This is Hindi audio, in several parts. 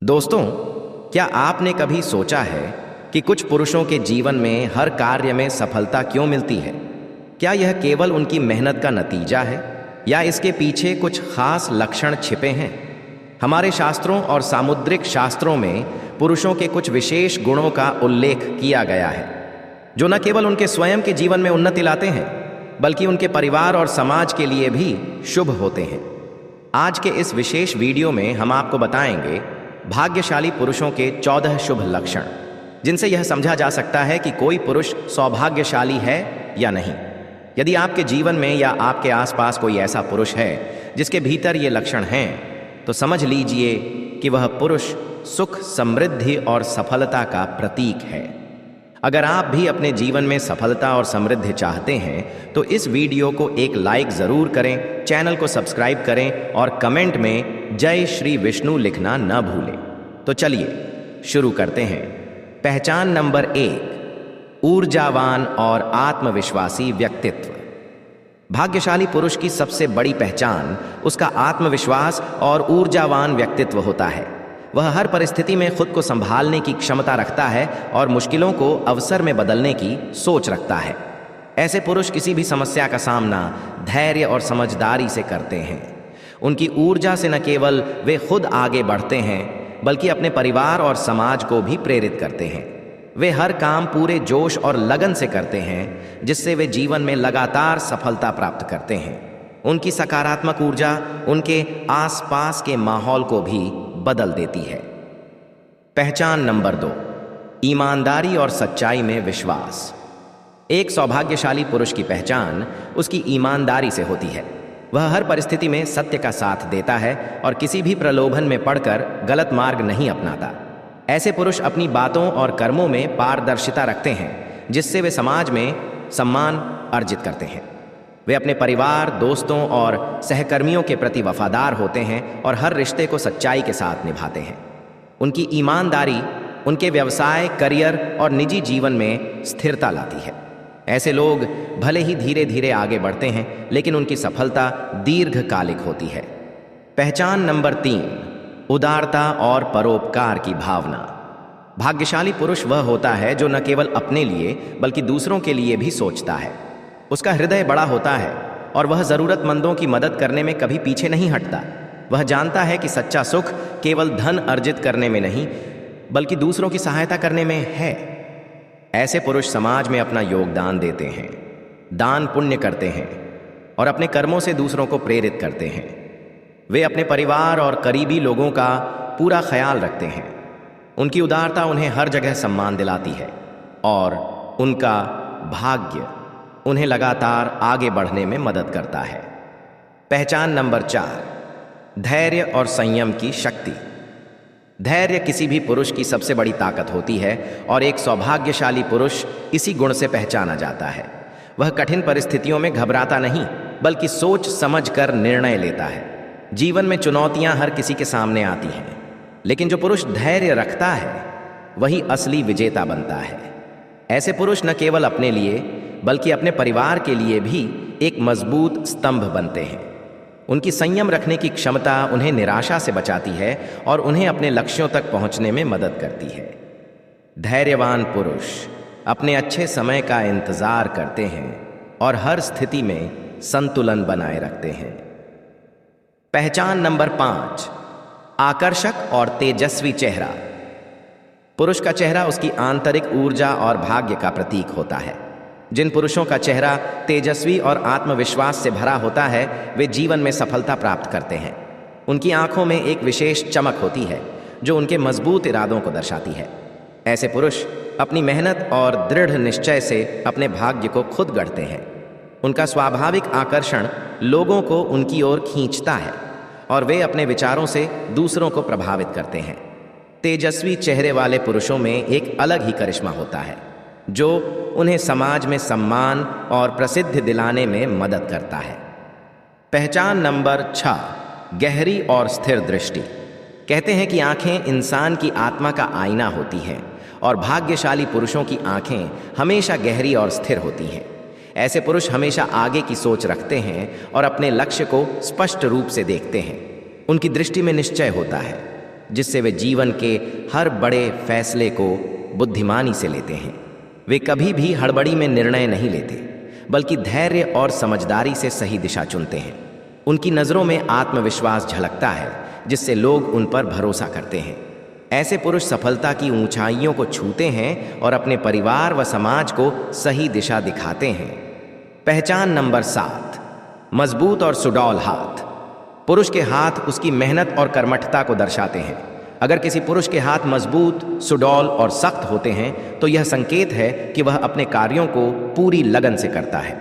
दोस्तों, क्या आपने कभी सोचा है कि कुछ पुरुषों के जीवन में हर कार्य में सफलता क्यों मिलती है? क्या यह केवल उनकी मेहनत का नतीजा है या इसके पीछे कुछ खास लक्षण छिपे हैं? हमारे शास्त्रों और सामुद्रिक शास्त्रों में पुरुषों के कुछ विशेष गुणों का उल्लेख किया गया है, जो न केवल उनके स्वयं के जीवन में उन्नति लाते हैं, बल्कि उनके परिवार और समाज के लिए भी शुभ होते हैं। आज के इस विशेष वीडियो में हम आपको बताएंगे भाग्यशाली पुरुषों के 14 शुभ लक्षण, जिनसे यह समझा जा सकता है कि कोई पुरुष सौभाग्यशाली है या नहीं। यदि आपके जीवन में या आपके आसपास कोई ऐसा पुरुष है जिसके भीतर ये लक्षण हैं, तो समझ लीजिए कि वह पुरुष सुख, समृद्धि और सफलता का प्रतीक है। अगर आप भी अपने जीवन में सफलता और समृद्धि चाहते हैं तो इस वीडियो को एक लाइक ज़रूर करें, चैनल को सब्सक्राइब करें और कमेंट में जय श्री विष्णु लिखना न भूलें। तो चलिए शुरू करते हैं। पहचान नंबर 1, ऊर्जावान और आत्मविश्वासी व्यक्तित्व। भाग्यशाली पुरुष की सबसे बड़ी पहचान उसका आत्मविश्वास और ऊर्जावान व्यक्तित्व होता है। वह हर परिस्थिति में खुद को संभालने की क्षमता रखता है और मुश्किलों को अवसर में बदलने की सोच रखता है। ऐसे पुरुष किसी भी समस्या का सामना धैर्य और समझदारी से करते हैं। उनकी ऊर्जा से न केवल वे खुद आगे बढ़ते हैं, बल्कि अपने परिवार और समाज को भी प्रेरित करते हैं। वे हर काम पूरे जोश और लगन से करते हैं, जिससे वे जीवन में लगातार सफलता प्राप्त करते हैं। उनकी सकारात्मक ऊर्जा उनके आसपास के माहौल को भी बदल देती है। पहचान नंबर 2, ईमानदारी और सच्चाई में विश्वास। एक सौभाग्यशाली पुरुष की पहचान उसकी ईमानदारी से होती है। वह हर परिस्थिति में सत्य का साथ देता है और किसी भी प्रलोभन में पड़कर गलत मार्ग नहीं अपनाता। ऐसे पुरुष अपनी बातों और कर्मों में पारदर्शिता रखते हैं, जिससे वे समाज में सम्मान अर्जित करते हैं। वे अपने परिवार, दोस्तों और सहकर्मियों के प्रति वफादार होते हैं और हर रिश्ते को सच्चाई के साथ निभाते हैं। उनकी ईमानदारी उनके व्यवसाय, करियर और निजी जीवन में स्थिरता लाती है। ऐसे लोग भले ही धीरे धीरे आगे बढ़ते हैं, लेकिन उनकी सफलता दीर्घकालिक होती है। पहचान नंबर 3, उदारता और परोपकार की भावना। भाग्यशाली पुरुष वह होता है जो न केवल अपने लिए बल्कि दूसरों के लिए भी सोचता है। उसका हृदय बड़ा होता है और वह ज़रूरतमंदों की मदद करने में कभी पीछे नहीं हटता। वह जानता है कि सच्चा सुख केवल धन अर्जित करने में नहीं, बल्कि दूसरों की सहायता करने में है। ऐसे पुरुष समाज में अपना योगदान देते हैं, दान पुण्य करते हैं और अपने कर्मों से दूसरों को प्रेरित करते हैं। वे अपने परिवार और करीबी लोगों का पूरा ख्याल रखते हैं। उनकी उदारता उन्हें हर जगह सम्मान दिलाती है और उनका भाग्य उन्हें लगातार आगे बढ़ने में मदद करता है। पहचान नंबर 4, धैर्य और संयम की शक्ति। धैर्य किसी भी पुरुष की सबसे बड़ी ताकत होती है और एक सौभाग्यशाली पुरुष इसी गुण से पहचाना जाता है। वह कठिन परिस्थितियों में घबराता नहीं, बल्कि सोच समझ कर निर्णय लेता है। जीवन में चुनौतियां हर किसी के सामने आती हैं, लेकिन जो पुरुष धैर्य रखता है वही असली विजेता बनता है। ऐसे पुरुष न केवल अपने लिए बल्कि अपने परिवार के लिए भी एक मजबूत स्तंभ बनते हैं। उनकी संयम रखने की क्षमता उन्हें निराशा से बचाती है और उन्हें अपने लक्ष्यों तक पहुंचने में मदद करती है। धैर्यवान पुरुष अपने अच्छे समय का इंतजार करते हैं और हर स्थिति में संतुलन बनाए रखते हैं। पहचान नंबर 5, आकर्षक और तेजस्वी चेहरा। पुरुष का चेहरा उसकी आंतरिक ऊर्जा और भाग्य का प्रतीक होता है। जिन पुरुषों का चेहरा तेजस्वी और आत्मविश्वास से भरा होता है, वे जीवन में सफलता प्राप्त करते हैं। उनकी आंखों में एक विशेष चमक होती है जो उनके मजबूत इरादों को दर्शाती है। ऐसे पुरुष अपनी मेहनत और दृढ़ निश्चय से अपने भाग्य को खुद गढ़ते हैं। उनका स्वाभाविक आकर्षण लोगों को उनकी ओर खींचता है और वे अपने विचारों से दूसरों को प्रभावित करते हैं। तेजस्वी चेहरे वाले पुरुषों में एक अलग ही करिश्मा होता है, जो उन्हें समाज में सम्मान और प्रसिद्धि दिलाने में मदद करता है। पहचान नंबर 6, गहरी और स्थिर दृष्टि। कहते हैं कि आंखें इंसान की आत्मा का आईना होती हैं और भाग्यशाली पुरुषों की आंखें हमेशा गहरी और स्थिर होती हैं। ऐसे पुरुष हमेशा आगे की सोच रखते हैं और अपने लक्ष्य को स्पष्ट रूप से देखते हैं। उनकी दृष्टि में निश्चय होता है। जिससे वे जीवन के हर बड़े फैसले को बुद्धिमानी से लेते हैं। वे कभी भी हड़बड़ी में निर्णय नहीं लेते, बल्कि धैर्य और समझदारी से सही दिशा चुनते हैं। उनकी नज़रों में आत्मविश्वास झलकता है, जिससे लोग उन पर भरोसा करते हैं। ऐसे पुरुष सफलता की ऊंचाइयों को छूते हैं और अपने परिवार व समाज को सही दिशा दिखाते हैं। पहचान नंबर 7, मजबूत और सुडौल हाथ। पुरुष के हाथ उसकी मेहनत और कर्मठता को दर्शाते हैं। अगर किसी पुरुष के हाथ मजबूत, सुडौल और सख्त होते हैं तो यह संकेत है कि वह अपने कार्यों को पूरी लगन से करता है।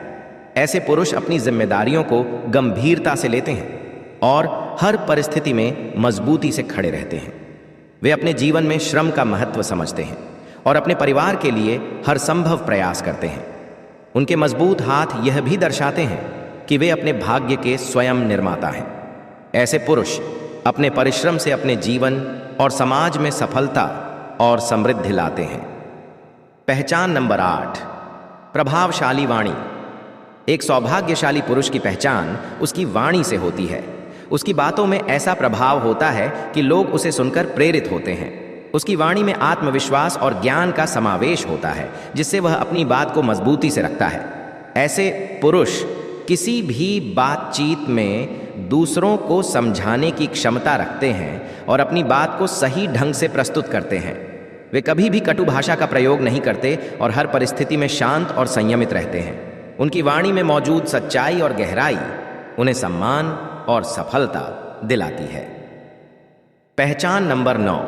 ऐसे पुरुष अपनी जिम्मेदारियों को गंभीरता से लेते हैं और हर परिस्थिति में मजबूती से खड़े रहते हैं। वे अपने जीवन में श्रम का महत्व समझते हैं और अपने परिवार के लिए हर संभव प्रयास करते हैं। उनके मजबूत हाथ यह भी दर्शाते हैं कि वे अपने भाग्य के स्वयं निर्माता हैं। ऐसे पुरुष अपने परिश्रम से अपने जीवन और समाज में सफलता और समृद्धि लाते हैं। पहचान नंबर 8, प्रभावशाली वाणी। एक सौभाग्यशाली पुरुष की पहचान उसकी वाणी से होती है। उसकी बातों में ऐसा प्रभाव होता है कि लोग उसे सुनकर प्रेरित होते हैं। उसकी वाणी में आत्मविश्वास और ज्ञान का समावेश होता है, जिससे वह अपनी बात को मजबूती से रखता है। ऐसे पुरुष किसी भी बातचीत में दूसरों को समझाने की क्षमता रखते हैं और अपनी बात को सही ढंग से प्रस्तुत करते हैं। वे कभी भी कटु भाषा का प्रयोग नहीं करते और हर परिस्थिति में शांत और संयमित रहते हैं। उनकी वाणी में मौजूद सच्चाई और गहराई उन्हें सम्मान और सफलता दिलाती है। पहचान नंबर 9,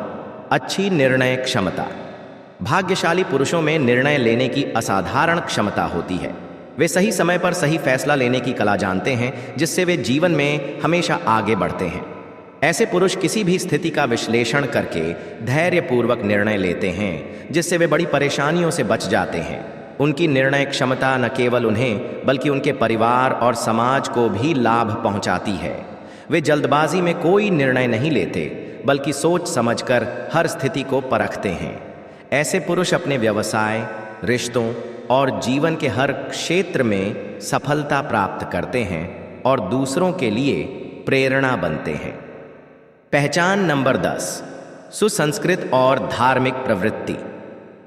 अच्छी निर्णय क्षमता। भाग्यशाली पुरुषों में निर्णय लेने की असाधारण क्षमता होती है। वे सही समय पर सही फैसला लेने की कला जानते हैं, जिससे वे जीवन में हमेशा आगे बढ़ते हैं। ऐसे पुरुष किसी भी स्थिति का विश्लेषण करके धैर्यपूर्वक निर्णय लेते हैं, जिससे वे बड़ी परेशानियों से बच जाते हैं। उनकी निर्णय क्षमता न केवल उन्हें बल्कि उनके परिवार और समाज को भी लाभ पहुंचाती है। वे जल्दबाजी में कोई निर्णय नहीं लेते, बल्कि सोच समझकर हर स्थिति को परखते हैं। ऐसे पुरुष अपने व्यवसाय, रिश्तों और जीवन के हर क्षेत्र में सफलता प्राप्त करते हैं और दूसरों के लिए प्रेरणा बनते हैं। पहचान नंबर 10, सुसंस्कृत और धार्मिक प्रवृत्ति।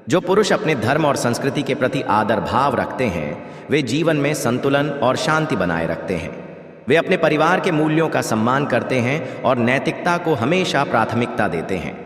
जो पुरुष अपने धर्म और संस्कृति के प्रति आदर भाव रखते हैं, वे जीवन में संतुलन और शांति बनाए रखते हैं। वे अपने परिवार के मूल्यों का सम्मान करते हैं और नैतिकता को हमेशा प्राथमिकता देते हैं।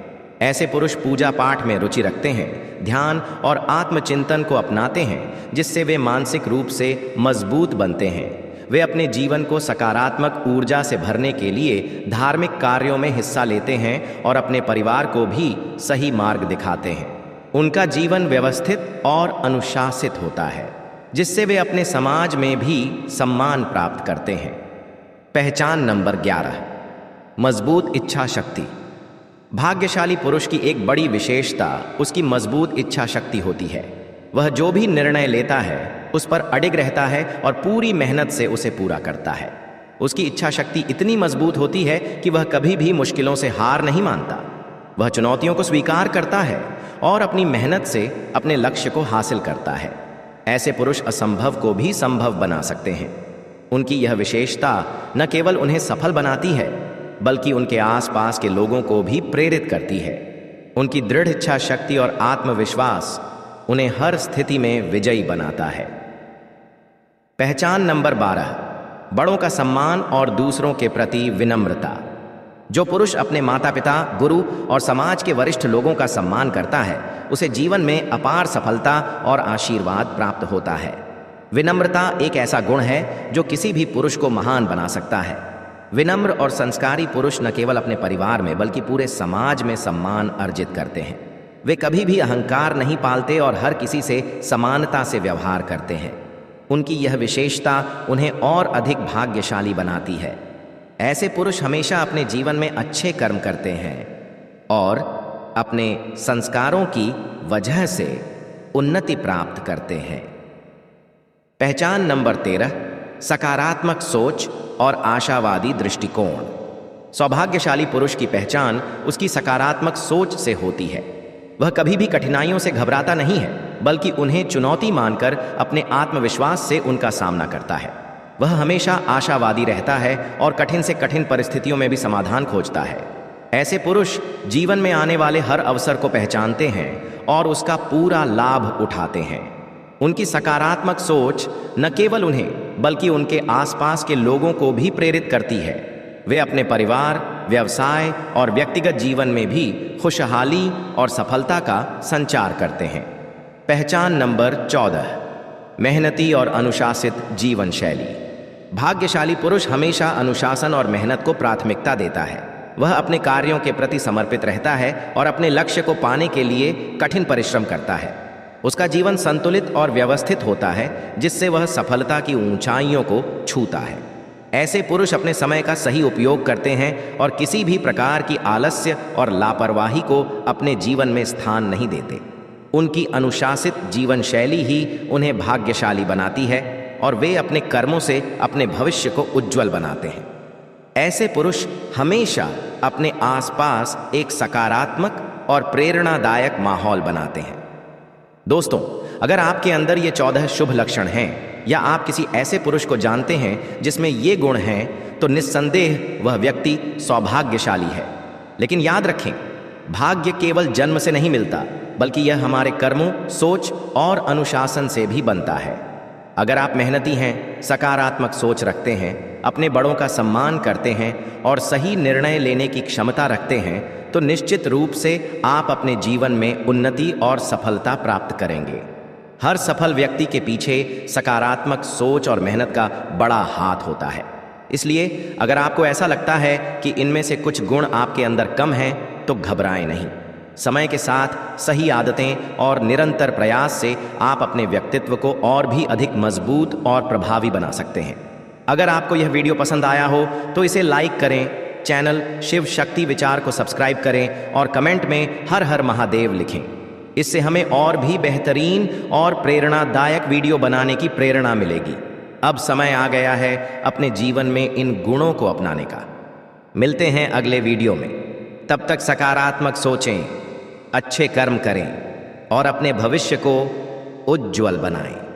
ऐसे पुरुष पूजा पाठ में रुचि रखते हैं, ध्यान और आत्मचिंतन को अपनाते हैं, जिससे वे मानसिक रूप से मजबूत बनते हैं। वे अपने जीवन को सकारात्मक ऊर्जा से भरने के लिए धार्मिक कार्यों में हिस्सा लेते हैं और अपने परिवार को भी सही मार्ग दिखाते हैं। उनका जीवन व्यवस्थित और अनुशासित होता है, जिससे वे अपने समाज में भी सम्मान प्राप्त करते हैं। पहचान नंबर 11, मजबूत इच्छा शक्ति। भाग्यशाली पुरुष की एक बड़ी विशेषता उसकी मजबूत इच्छा शक्ति होती है। वह जो भी निर्णय लेता है उस पर अडिग रहता है और पूरी मेहनत से उसे पूरा करता है। उसकी इच्छा शक्ति इतनी मजबूत होती है कि वह कभी भी मुश्किलों से हार नहीं मानता। वह चुनौतियों को स्वीकार करता है और अपनी मेहनत से अपने लक्ष्य को हासिल करता है। ऐसे पुरुष असंभव को भी संभव बना सकते हैं। उनकी यह विशेषता न केवल उन्हें सफल बनाती है, बल्कि उनके आसपास के लोगों को भी प्रेरित करती है। उनकी दृढ़ इच्छा शक्ति और आत्मविश्वास उन्हें हर स्थिति में विजयी बनाता है। पहचान नंबर 12, बड़ों का सम्मान और दूसरों के प्रति विनम्रता। जो पुरुष अपने माता पिता, गुरु और समाज के वरिष्ठ लोगों का सम्मान करता है, उसे जीवन में अपार सफलता और आशीर्वाद प्राप्त होता है। विनम्रता एक ऐसा गुण है जो किसी भी पुरुष को महान बना सकता है। विनम्र और संस्कारी पुरुष न केवल अपने परिवार में बल्कि पूरे समाज में सम्मान अर्जित करते हैं। वे कभी भी अहंकार नहीं पालते और हर किसी से समानता से व्यवहार करते हैं। उनकी यह विशेषता उन्हें और अधिक भाग्यशाली बनाती है। ऐसे पुरुष हमेशा अपने जीवन में अच्छे कर्म करते हैं और अपने संस्कारों की वजह से उन्नति प्राप्त करते हैं। पहचान नंबर 13, सकारात्मक सोच और आशावादी दृष्टिकोण। सौभाग्यशाली पुरुष की पहचान उसकी सकारात्मक सोच से होती है। वह कभी भी कठिनाइयों से घबराता नहीं है, बल्कि उन्हें चुनौती मानकर अपने आत्मविश्वास से उनका सामना करता है। वह हमेशा आशावादी रहता है और कठिन से कठिन परिस्थितियों में भी समाधान खोजता है। ऐसे पुरुष जीवन में आने वाले हर अवसर को पहचानते हैं और उसका पूरा लाभ उठाते हैं। उनकी सकारात्मक सोच न केवल उन्हें बल्कि उनके आसपास के लोगों को भी प्रेरित करती है। वे अपने परिवार, व्यवसाय और व्यक्तिगत जीवन में भी खुशहाली और सफलता का संचार करते हैं। पहचान नंबर 14, मेहनती और अनुशासित जीवन शैली। भाग्यशाली पुरुष हमेशा अनुशासन और मेहनत को प्राथमिकता देता है। वह अपने कार्यों के प्रति समर्पित रहता है और अपने लक्ष्य को पाने के लिए कठिन परिश्रम करता है। उसका जीवन संतुलित और व्यवस्थित होता है, जिससे वह सफलता की ऊंचाइयों को छूता है। ऐसे पुरुष अपने समय का सही उपयोग करते हैं और किसी भी प्रकार की आलस्य और लापरवाही को अपने जीवन में स्थान नहीं देते। उनकी अनुशासित जीवन शैली ही उन्हें भाग्यशाली बनाती है और वे अपने कर्मों से अपने भविष्य को उज्जवल बनाते हैं। ऐसे पुरुष हमेशा अपने आसपास एक सकारात्मक और प्रेरणादायक माहौल बनाते हैं। दोस्तों, अगर आपके अंदर ये 14 शुभ लक्षण हैं या आप किसी ऐसे पुरुष को जानते हैं जिसमें ये गुण हैं, तो निस्संदेह वह व्यक्ति सौभाग्यशाली है। लेकिन याद रखें, भाग्य केवल जन्म से नहीं मिलता, बल्कि यह हमारे कर्मों, सोच और अनुशासन से भी बनता है। अगर आप मेहनती हैं, सकारात्मक सोच रखते हैं, अपने बड़ों का सम्मान करते हैं और सही निर्णय लेने की क्षमता रखते हैं, तो निश्चित रूप से आप अपने जीवन में उन्नति और सफलता प्राप्त करेंगे। हर सफल व्यक्ति के पीछे सकारात्मक सोच और मेहनत का बड़ा हाथ होता है। इसलिए अगर आपको ऐसा लगता है कि इनमें से कुछ गुण आपके अंदर कम हैं, तो घबराएं नहीं। समय के साथ सही आदतें और निरंतर प्रयास से आप अपने व्यक्तित्व को और भी अधिक मजबूत और प्रभावी बना सकते हैं। अगर आपको यह वीडियो पसंद आया हो तो इसे लाइक करें, चैनल शिव शक्ति विचार को सब्सक्राइब करें और कमेंट में हर हर महादेव लिखें। इससे हमें और भी बेहतरीन और प्रेरणादायक वीडियो बनाने की प्रेरणा मिलेगी। अब समय आ गया है अपने जीवन में इन गुणों को अपनाने का। मिलते हैं अगले वीडियो में। तब तक सकारात्मक सोचें, अच्छे कर्म करें और अपने भविष्य को उज्जवल बनाएं।